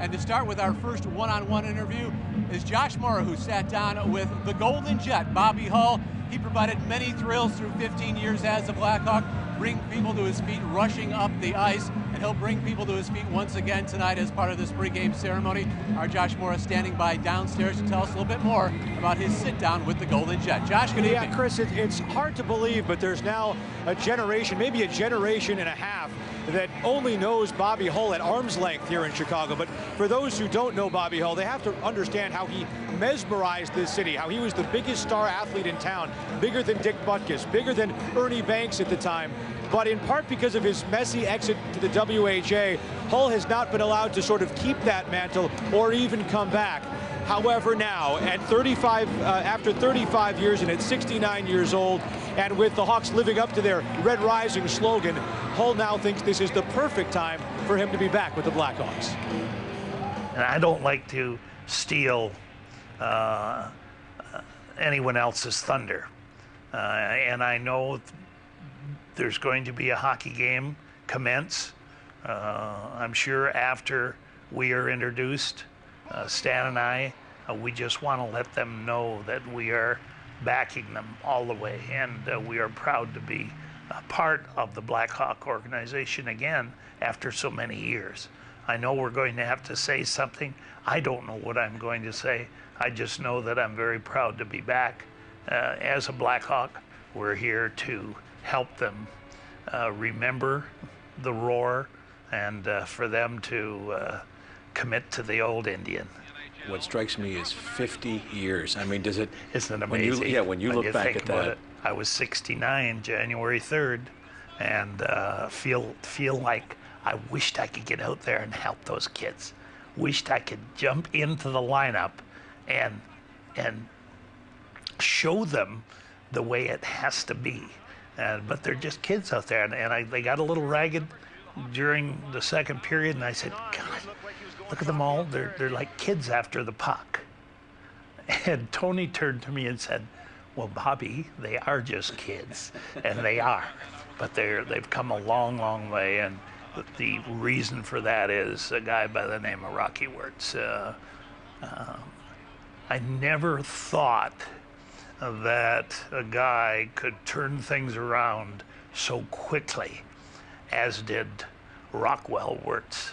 And to start with our first one-on-one interview is Josh Morrow, who sat down with the Golden Jet, Bobby Hull. He provided many thrills through 15 years as a Blackhawk, bring people to his feet rushing up the ice, and he'll bring people to his feet once again tonight as part of this pregame ceremony. Our Josh Morrow standing by downstairs to tell us a little bit more about his sit-down with the Golden Jet. Josh, good evening. Yeah, Chris, it's hard to believe, but there's now a generation, maybe a generation and a half, that only knows Bobby Hull at arm's length here in Chicago. But for those who don't know Bobby Hull, they have to understand how he mesmerized this city, how he was the biggest star athlete in town, bigger than Dick Butkus, bigger than Ernie Banks at the time. But in part because of his messy exit to the WHA, Hull has not been allowed to sort of keep that mantle or even come back. However, now at after 35 years and at 69 years old, and with the Hawks living up to their Red Rising slogan, Hull now thinks this is the perfect time for him to be back with the Blackhawks. And I don't like to steal anyone else's thunder. And I know there's going to be a hockey game commence. I'm sure after we are introduced, Stan and I, we just want to let them know that we are backing them all the way, and we are proud to be a part of the Blackhawk organization again after so many years. I know we're going to have to say something. I don't know what I'm going to say. I just know that I'm very proud to be back as a Blackhawk. We're here to help them remember the roar and for them to commit to the old Indian. What strikes me is 50 years. I mean, does it? Isn't it amazing? When you look back at that. I was 69 January 3rd, and feel like I wished I could get out there and help those kids. Wished I could jump into the lineup and show them the way it has to be. But they're just kids out there, and they got a little ragged during the second period, and I said, God, look at them all. They're like kids after the puck. And Tony turned to me and said, well, Bobby, they are just kids, and they are. But they've come a long, long way, and the reason for that is a guy by the name of Rocky Wirtz. I never thought that a guy could turn things around so quickly as did Rockwell Wirtz.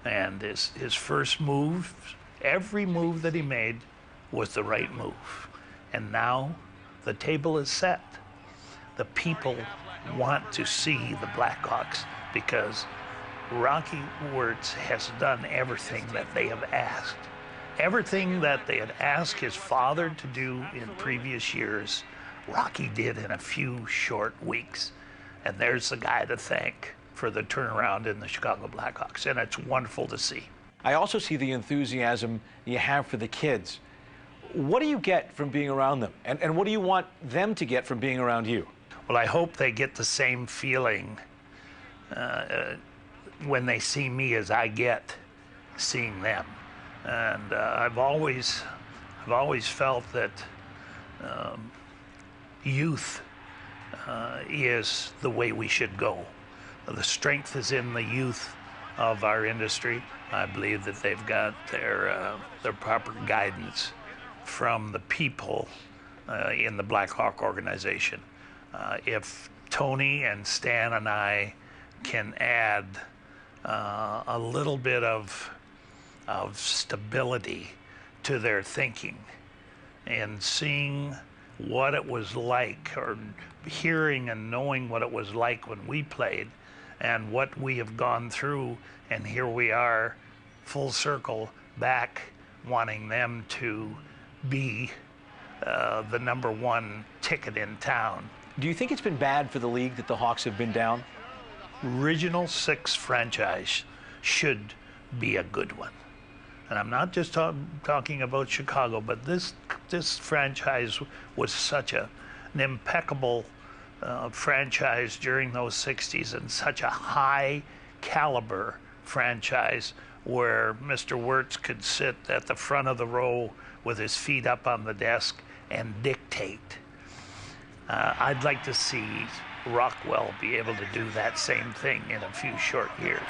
And his first move, every move that he made was the right move. And now the table is set. The people want to see the Blackhawks because Rocky Wirtz has done everything that they have asked. Everything that they had asked his father to do in previous years, Rocky did in a few short weeks. And there's the guy to thank for the turnaround in the Chicago Blackhawks, and it's wonderful to see. I also see the enthusiasm you have for the kids. What do you get from being around them? And what do you want them to get from being around you? Well, I hope they get the same feeling when they see me as I get seeing them. And I've always felt that youth is the way we should go. The strength is in the youth of our industry. I believe that they've got their proper guidance from the people in the Blackhawk organization. If Tony and Stan and I can add a little bit of stability to their thinking and seeing what it was like, or hearing and knowing what it was like when we played and what we have gone through, and here we are full circle back wanting them to be the #1 ticket in town. Do you think it's been bad for the league that the Hawks have been down? Regional 6 franchise should be a good one. And I'm not just talking about Chicago, but this franchise was such an impeccable franchise during those 60s, and such a high caliber franchise where Mr. Wirtz could sit at the front of the row with his feet up on the desk and dictate. I'd like to see Rockwell be able to do that same thing in a few short years.